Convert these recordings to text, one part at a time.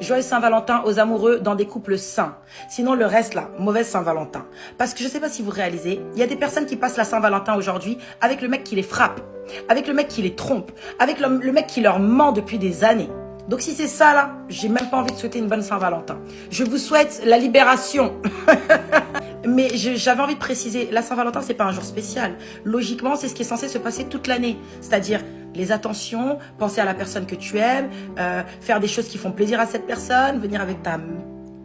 Joyeux Saint-Valentin aux amoureux dans des couples sains. Sinon, le reste là, mauvaise Saint-Valentin. Parce que je sais pas si vous réalisez, il y a des personnes qui passent la Saint-Valentin aujourd'hui avec le mec qui les frappe, avec le mec qui les trompe, avec le mec qui leur ment depuis des années. Donc si c'est ça là, j'ai même pas envie de souhaiter une bonne Saint-Valentin. Je vous souhaite la libération. Mais j'avais envie de préciser, la Saint-Valentin, c'est pas un jour spécial. Logiquement, c'est ce qui est censé se passer toute l'année. C'est-à-dire les attentions, penser à la personne que tu aimes, faire des choses qui font plaisir à cette personne, venir avec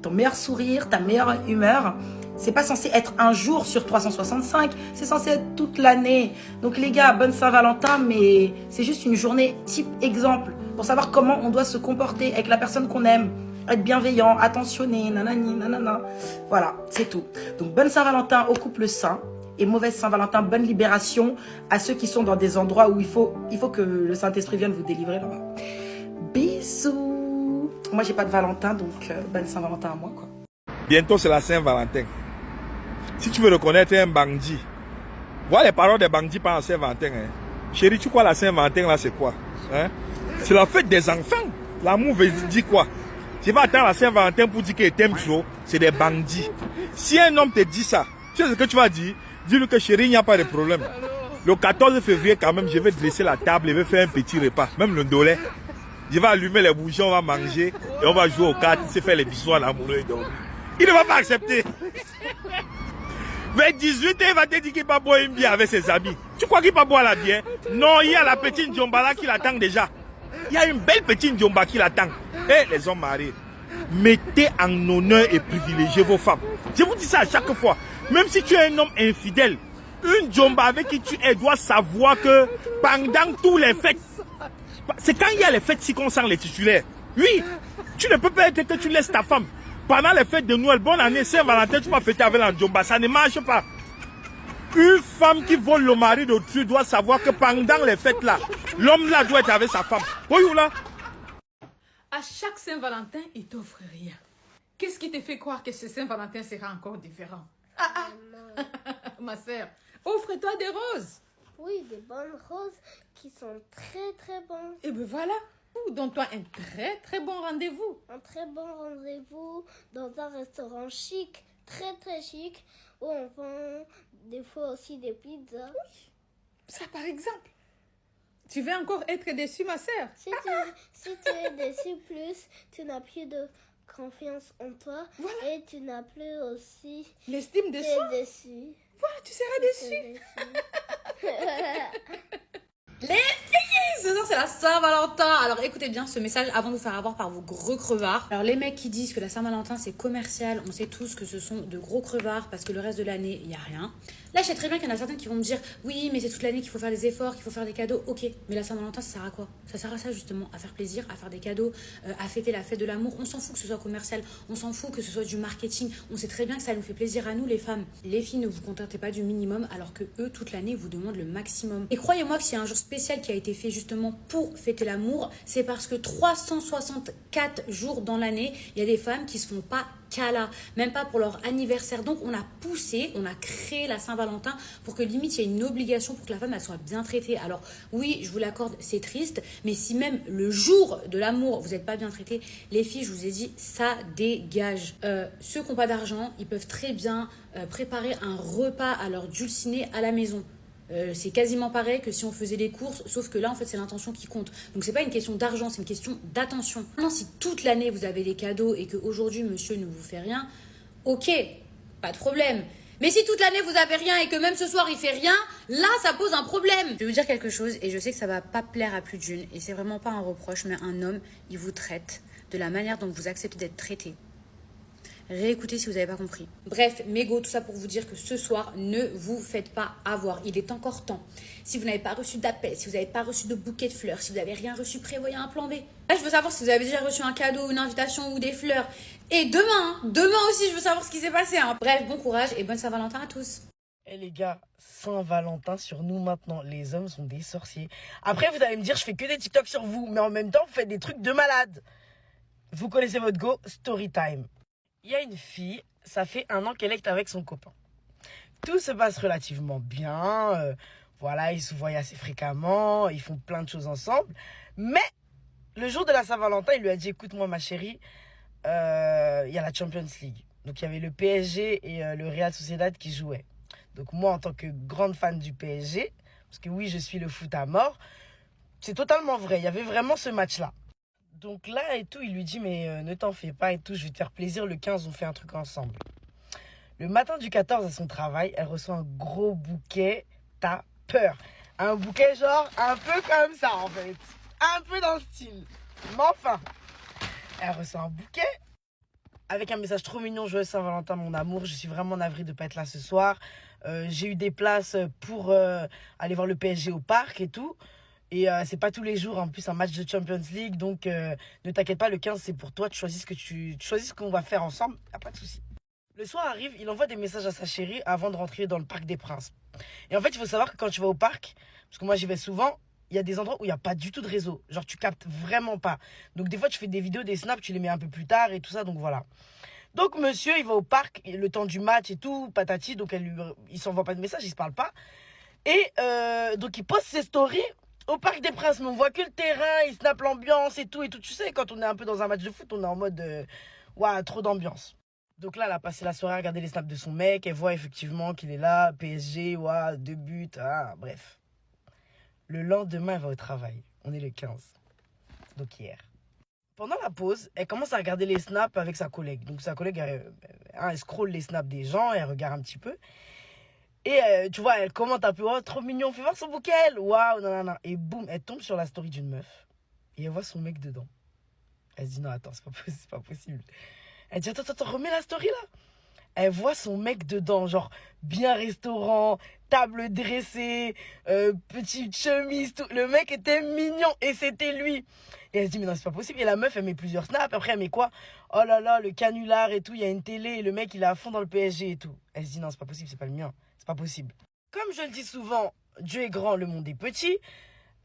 ton meilleur sourire, ta meilleure humeur. C'est pas censé être un jour sur 365, c'est censé être toute l'année. Donc les gars, bonne Saint-Valentin, mais c'est juste une journée type exemple pour savoir comment on doit se comporter avec la personne qu'on aime. Être bienveillant, attentionné, nanani, nanana. Voilà, c'est tout. Donc, bonne Saint-Valentin aux couples sains et mauvaise Saint-Valentin, bonne libération à ceux qui sont dans des endroits où il faut que le Saint-Esprit vienne vous délivrer là-bas. Bisous. Moi, j'ai pas de Valentin, donc bonne Saint-Valentin à moi, quoi. Bientôt, c'est la Saint-Valentin. Si tu veux reconnaître un bandit, vois les paroles des bandits pendant la Saint-Valentin. Hein. Chérie, tu crois la Saint-Valentin, là, c'est quoi hein? C'est la fête des enfants. L'amour veut dire quoi? Tu vas attendre la Saint-Valentin pour dire qu'il t'aime trop, c'est des bandits. Si un homme te dit ça, tu sais ce que tu vas dire? Dis-lui que chérie, il n'y a pas de problème. Le 14 février, quand même, je vais dresser la table, je vais faire un petit repas, même le dolé. Je vais allumer les bougies, on va manger, et on va jouer aux cartes, se faire les bisous à l'amoureux et dormir. Il ne va pas accepter. Vers 18 ans, il va te dire qu'il va boire une bière avec ses amis. Tu crois qu'il va boire la bière? Non, il y a la petite Djombala qui l'attend déjà. Il y a une belle petite Djomba qui l'attend. Et les hommes mariés, mettez en honneur et privilégiez vos femmes. Je vous dis ça à chaque fois. Même si tu es un homme infidèle, une Djomba avec qui tu es doit savoir que pendant tous les fêtes, c'est quand il y a les fêtes ci qu'on sent les titulaires. Oui, tu ne peux pas être que tu laisses ta femme. Pendant les fêtes de Noël, bonne année, Saint-Valentin, tu vas fêter avec la Djomba. Ça ne marche pas. Une femme qui vole le mari d'autrui doit savoir que pendant les fêtes là, l'homme là doit être avec sa femme. Voyons là. À chaque Saint-Valentin, il t'offre rien. Qu'est-ce qui te fait croire que ce Saint-Valentin sera encore différent? Ma sœur, offre-toi des roses. Oui, des bonnes roses qui sont très très bonnes. Et ben voilà, donne-toi un très très bon rendez-vous. Un très bon rendez-vous dans un restaurant chic, très très chic, où on vend des fois aussi des pizzas. Oui, ça par exemple. Tu veux encore être déçue, ma sœur? Si tu es déçu plus, tu n'as plus de confiance en toi. Voilà. Et tu n'as plus aussi l'estime de soi. Déçu. Voilà, tu seras déçu. Les filles, ce soir c'est la Saint-Valentin. Alors écoutez bien ce message avant de vous faire avoir par vos gros crevards. Alors les mecs qui disent que la Saint-Valentin c'est commercial, on sait tous que ce sont de gros crevards parce que le reste de l'année il n'y a rien. Là je sais très bien qu'il y en a certains qui vont me dire oui mais c'est toute l'année qu'il faut faire des efforts, qu'il faut faire des cadeaux. Ok, mais la Saint-Valentin ça sert à quoi? Ça sert à ça justement, à faire plaisir, à faire des cadeaux, à fêter la fête de l'amour. On s'en fout que ce soit commercial, on s'en fout que ce soit du marketing. On sait très bien que ça nous fait plaisir à nous les femmes. Les filles ne vous contentez pas du minimum alors que eux toute l'année vous demandent le maximum. Et croyez-moi que s'il y a un jour spécial qui a été fait justement pour fêter l'amour, c'est parce que 364 jours dans l'année, il y a des femmes qui se font pas câlin, même pas pour leur anniversaire. Donc on a poussé, on a créé la Saint-Valentin pour que limite il y ait une obligation pour que la femme elle soit bien traitée. Alors oui, je vous l'accorde, c'est triste, mais si même le jour de l'amour vous n'êtes pas bien traité, les filles, je vous ai dit, ça dégage. Ceux qui n'ont pas d'argent, ils peuvent très bien préparer un repas à leur dulciné à la maison. C'est quasiment pareil que si on faisait les courses, sauf que là en fait c'est l'intention qui compte. Donc c'est pas une question d'argent, c'est une question d'attention. Maintenant si toute l'année vous avez des cadeaux et qu'aujourd'hui monsieur ne vous fait rien, ok, pas de problème. Mais si toute l'année vous avez rien et que même ce soir il fait rien, là ça pose un problème. Je vais vous dire quelque chose et je sais que ça va pas plaire à plus d'une et c'est vraiment pas un reproche, mais un homme il vous traite de la manière dont vous acceptez d'être traité. Réécoutez si vous n'avez pas compris. Bref, mégo, tout ça pour vous dire que ce soir, ne vous faites pas avoir. Il est encore temps. Si vous n'avez pas reçu d'appel, si vous n'avez pas reçu de bouquet de fleurs, si vous n'avez rien reçu, prévoyez un plan B. Là, je veux savoir si vous avez déjà reçu un cadeau, une invitation ou des fleurs. Et demain aussi, je veux savoir ce qui s'est passé. Bref, bon courage et bonne Saint-Valentin à tous. Eh les gars, Saint-Valentin sur nous maintenant. Les hommes sont des sorciers. Après, vous allez me dire, je fais que des TikTok sur vous, mais en même temps, vous faites des trucs de malade. Vous connaissez votre go, story time. Il y a une fille, ça fait 1 an qu'elle est avec son copain. Tout se passe relativement bien. Voilà, ils se voient assez fréquemment, ils font plein de choses ensemble. Mais Le jour de la Saint-Valentin, il lui a dit, écoute-moi ma chérie, il y a la Champions League. Donc il y avait le PSG et le Real Sociedad qui jouaient. Donc moi, en tant que grande fan du PSG, parce que oui, je suis le foot à mort, c'est totalement vrai. Il y avait vraiment ce match-là. Donc là et tout, il lui dit, mais ne t'en fais pas et tout, je vais te faire plaisir. Le 15, on fait un truc ensemble. Le matin du 14, à son travail, elle reçoit un gros bouquet. T'as peur. Un bouquet genre un peu comme ça en fait. Un peu dans le style. Mais enfin, elle reçoit un bouquet avec un message trop mignon. Joyeux Saint-Valentin, mon amour. Je suis vraiment navrée de ne pas être là ce soir. J'ai eu des places pour aller voir le PSG au parc et tout. Et c'est pas tous les jours, en plus, un match de Champions League. Donc, ne t'inquiète pas, le 15, c'est pour toi. Tu choisis ce qu'on va faire ensemble. Y a pas de souci. Le soir arrive, il envoie des messages à sa chérie avant de rentrer dans le Parc des Princes. Et en fait, il faut savoir que quand tu vas au parc, parce que moi, j'y vais souvent, il y a des endroits où il n'y a pas du tout de réseau. Genre, tu captes vraiment pas. Donc, des fois, tu fais des vidéos, des snaps, tu les mets un peu plus tard et tout ça. Donc, voilà. Donc, monsieur, il va au parc, le temps du match et tout, patati. Donc, il s'envoie pas de message, il se parle pas. Et donc, il poste ses stories au Parc des Princes. Mais on voit que le terrain, il snap l'ambiance et tout. Et tout. Tu sais, quand on est un peu dans un match de foot, on est en mode, ouais, trop d'ambiance. Donc là, elle a passé la soirée à regarder les snaps de son mec. Elle voit effectivement qu'il est là, PSG, ouais, 2 buts, bref. Le lendemain, elle va au travail. On est le 15. Donc hier. Pendant la pause, elle commence à regarder les snaps avec sa collègue. Donc sa collègue, elle scrolle les snaps des gens, elle regarde un petit peu. Et tu vois, elle commente un peu, oh, trop mignon, fais voir son bouquet. Waouh, nanana. Et boum, elle tombe sur la story d'une meuf. Et elle voit son mec dedans. Elle se dit, non, attends, c'est pas possible. Elle dit, attends, remets la story là. Elle voit son mec dedans, genre bien restaurant, table dressée, petite chemise, tout. Le mec était mignon et c'était lui. Et elle se dit, mais non, c'est pas possible. Et la meuf, elle met plusieurs snaps. Après, elle met quoi? Oh là là, le canular et tout, il y a une télé et le mec, il est à fond dans le PSG et tout. Elle se dit, non, c'est pas possible, c'est pas le mien. C'est pas possible. Comme je le dis souvent, Dieu est grand, le monde est petit.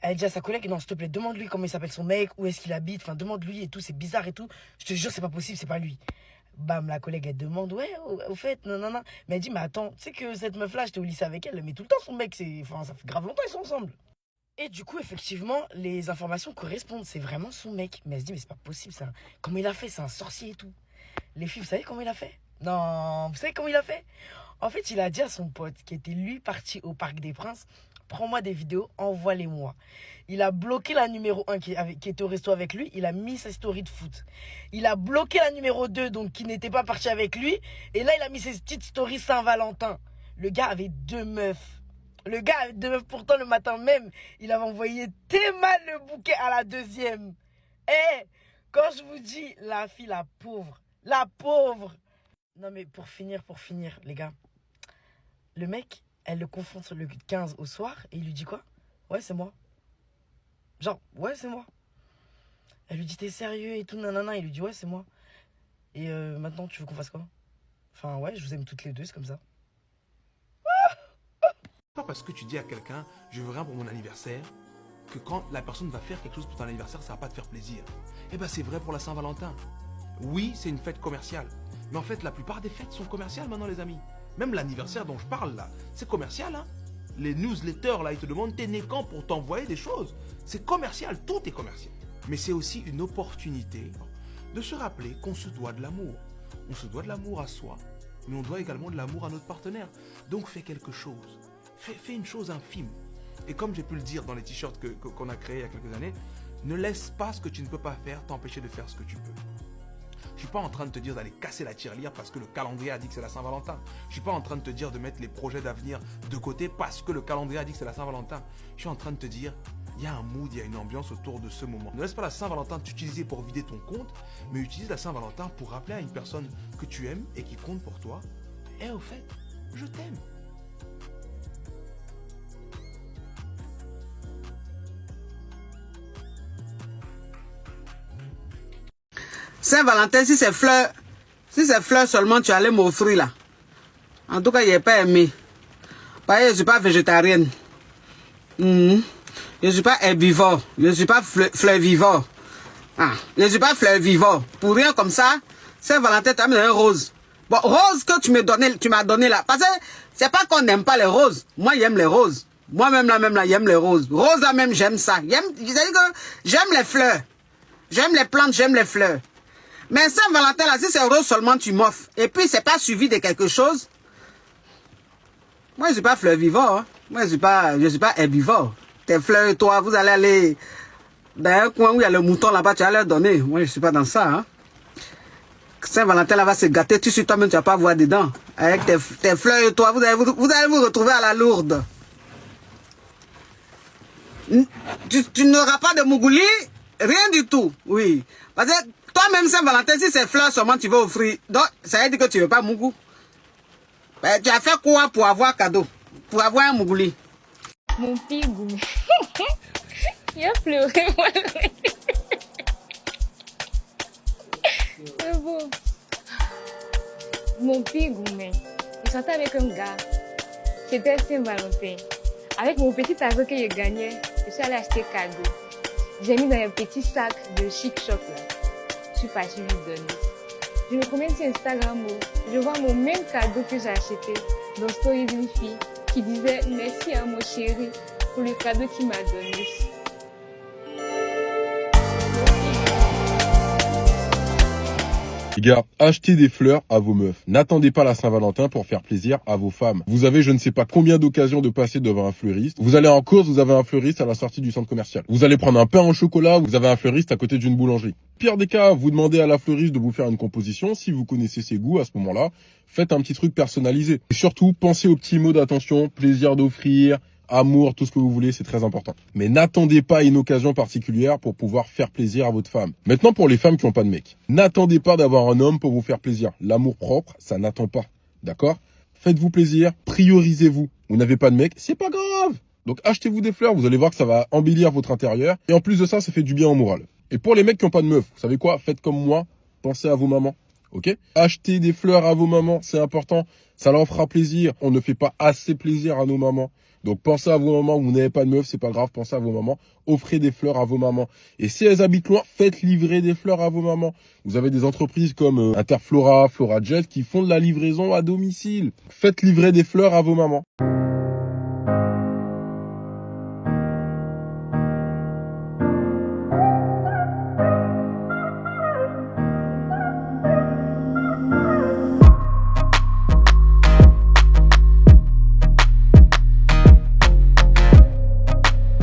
Elle dit à sa collègue, non, s'il te plaît, demande-lui comment il s'appelle son mec, où est-ce qu'il habite, enfin, demande-lui et tout, c'est bizarre et tout. Je te jure, c'est pas possible, c'est pas lui. Bam, la collègue, elle demande, ouais, au fait, non. Mais elle dit, mais attends, tu sais que cette meuf-là, j'étais au lycée avec elle, mais tout le temps, son mec, enfin, ça fait grave longtemps, ils sont ensemble. Et du coup, effectivement, les informations correspondent, c'est vraiment son mec. Mais elle se dit, mais c'est pas possible, ça. Comment il a fait, c'est un sorcier et tout. Les filles, vous savez comment il a fait? Non, vous savez comment il a fait? En fait, il a dit à son pote, qui était lui parti au Parc des Princes, prends-moi des vidéos, envoie-les-moi. Il a bloqué la numéro 1 qui était au resto avec lui. Il a mis sa story de foot. Il a bloqué la numéro 2, donc qui n'était pas parti avec lui. Et là, il a mis ses petites stories Saint-Valentin. Le gars avait 2 meufs. Pourtant, le matin même, il avait envoyé tellement le bouquet à la deuxième. Eh, quand je vous dis, la fille, la pauvre. Non, mais pour finir, les gars. Le mec, elle le confronte le 15 au soir et il lui dit quoi? Ouais, c'est moi. Genre, ouais, c'est moi. Elle lui dit, t'es sérieux et tout, nanana. Il lui dit, ouais, c'est moi. Et maintenant, tu veux qu'on fasse quoi? Enfin, ouais, je vous aime toutes les deux, c'est comme ça. Pas parce que tu dis à quelqu'un, je veux rien pour mon anniversaire, que quand la personne va faire quelque chose pour ton anniversaire, ça va pas te faire plaisir. Eh ben, c'est vrai pour la Saint-Valentin. Oui, c'est une fête commerciale. Mais en fait, la plupart des fêtes sont commerciales maintenant, les amis. Même l'anniversaire dont je parle là, c'est commercial, hein. Les newsletters là, ils te demandent t'es né quand pour t'envoyer des choses. C'est commercial, tout est commercial. Mais c'est aussi une opportunité de se rappeler qu'on se doit de l'amour. On se doit de l'amour à soi, mais on doit également de l'amour à notre partenaire. Donc fais quelque chose. Fais une chose infime. Et comme j'ai pu le dire dans les t-shirts qu'on a créés il y a quelques années, ne laisse pas ce que tu ne peux pas faire t'empêcher de faire ce que tu peux. Je suis pas en train de te dire d'aller casser la tirelire parce que le calendrier a dit que c'est la Saint-Valentin. Je suis pas en train de te dire de mettre les projets d'avenir de côté parce que le calendrier a dit que c'est la Saint-Valentin. Je suis en train de te dire, il y a un mood, il y a une ambiance autour de ce moment. Ne laisse pas la Saint-Valentin t'utiliser pour vider ton compte, mais utilise la Saint-Valentin pour rappeler à une personne que tu aimes et qui compte pour toi. Et au fait, je t'aime. Saint-Valentin, si c'est fleurs seulement tu allais m'offrir là. En tout cas, il n'est pas aimé. Parce que je ne suis pas végétarienne. Je ne suis pas herbivore. Je ne suis pas fleurivore. Je ne suis pas fleurivore. Pour rien comme ça, Saint-Valentin, tu as mis un rose. Bon, rose que tu m'as donné là. Parce que c'est pas qu'on n'aime pas les roses. Moi, j'aime les roses. Moi-même là, j'aime les roses. Rose là même, j'aime ça. C'est-à-dire que j'aime les fleurs. J'aime les plantes, j'aime les fleurs. Mais Saint-Valentin, là, si c'est rose seulement, tu m'offres. Et puis, c'est pas suivi de quelque chose. Moi, je suis pas fleurivore. Hein. Moi, je suis pas herbivore. Tes fleurs et toi, vous allez aller dans un coin où il y a le mouton là-bas, tu vas leur donner. Moi, je suis pas dans ça. Hein. Saint-Valentin, là, va se gâter. Tu suis toi-même, tu vas pas voir dedans. Avec tes fleurs et toi, vous allez vous retrouver à la lourde. Tu n'auras pas de mougouli, rien du tout. Oui. Parce que toi-même, Saint-Valentin, si c'est fleurs seulement tu veux offrir, donc ça veut dire que tu veux pas mougou. Ben, tu as fait quoi pour avoir cadeau? Pour avoir un mougouli? Mon pigou. Il a pleuré, voilà. C'est bon. Mon pigou, mais il sortait avec un gars. C'était Saint-Valentin. Avec mon petit argent que j'ai gagné, je suis allée acheter cadeau. J'ai mis dans un petit sac de chic shop là. Je suis partie lui donner. Je me promène sur Instagram, je vois mon même cadeau que j'ai acheté dans story d'une fille qui disait merci à mon chéri pour le cadeau qu'il m'a donné. Les gars, achetez des fleurs à vos meufs. N'attendez pas la Saint-Valentin pour faire plaisir à vos femmes. Vous avez je ne sais pas combien d'occasions de passer devant un fleuriste. Vous allez en course, vous avez un fleuriste à la sortie du centre commercial. Vous allez prendre un pain au chocolat, vous avez un fleuriste à côté d'une boulangerie. Pire des cas, vous demandez à la fleuriste de vous faire une composition. Si vous connaissez ses goûts à ce moment-là, faites un petit truc personnalisé. Et surtout, pensez aux petits mots d'attention, plaisir d'offrir, amour, tout ce que vous voulez, c'est très important. Mais n'attendez pas une occasion particulière pour pouvoir faire plaisir à votre femme. Maintenant, pour les femmes qui n'ont pas de mec, n'attendez pas d'avoir un homme pour vous faire plaisir. L'amour propre, ça n'attend pas. D'accord? Faites-vous plaisir, priorisez-vous. Vous n'avez pas de mec, c'est pas grave. Donc achetez-vous des fleurs, vous allez voir que ça va embellir votre intérieur. Et en plus de ça, ça fait du bien au moral. Et pour les mecs qui n'ont pas de meuf, vous savez quoi? Faites comme moi, pensez à vos mamans. Ok? Achetez des fleurs à vos mamans, c'est important. Ça leur fera plaisir. On ne fait pas assez plaisir à nos mamans. Donc pensez à vos mamans, vous n'avez pas de meuf, c'est pas grave, pensez à vos mamans, offrez des fleurs à vos mamans. Et si elles habitent loin, faites livrer des fleurs à vos mamans. Vous avez des entreprises comme Interflora, Florajet qui font de la livraison à domicile. Faites livrer des fleurs à vos mamans.